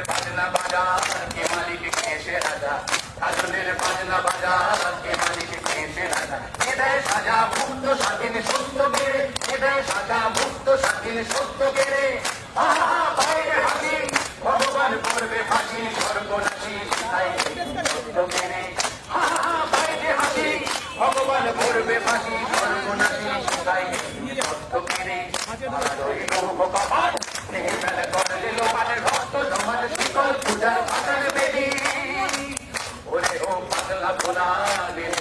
বাজনা বাজার কে মালিক কে সে রাজা, আজনের বাজনা বাজার কে মালিক কে সে রাজা। এদের সাজা মুক্ত স্বাধীন সত্য গেড়ে, এদের সাজা মুক্ত স্বাধীন সত্য গেড়ে। আহা বাইরে হাসি ভগবান করবে ফাঁসি, সর্বনাশী তাই সত্য গেড়ে। আহা বাইরে হাসি ভগবান করবে ফাঁসি, সর্বনাশী তাই সত্য গেড়ে। পূজার পাতার বেদি ওরে ও পাতলা পোনা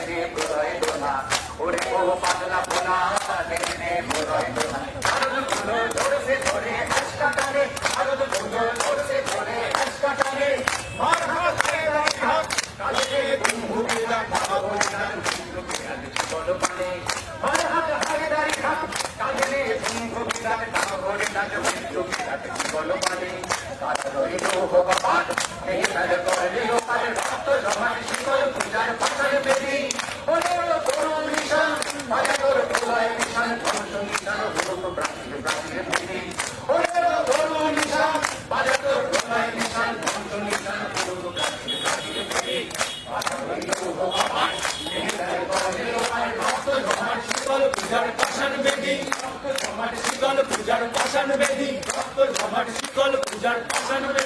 রে প্রদয় দোনা, ওরে ও পাতলা পোনা রে প্রদয় দোনা। আরো গুলো ধরছে ধরে আজকা টানে, আরো গুলো ধরছে ধরে আজকা টানে। মার হাত হাত কালে ভুগিলা খাবো না জীবন পানে। মার হাত হায়দারি হাত কালে ভুগিলা খাবো না জীবন পানে। ভগবান এই মেলে করলে লোকাল রক্ত জমার শিকল পূজার পাতার বেদি ওরে তরুণ নিশান বাজানোর প্রলয় নিশান ধ্বংস নিশান হলো প্রাচীর প্রাচীর বেদি ওরে তরুণ নিশান বাজানোর প্রলয় নিশান ধ্বংস নিশান হলো প্রাচীর প্রাচীর বেদি ভগবান এই মেলে করলে লোকাল রক্ত জমার শিকল পূজার পাষাণ বেদি রক্ত জমার শিকল পূজার পাষাণ বেদি রক্ত জমার শিকল পূজার পাষাণ বেদি।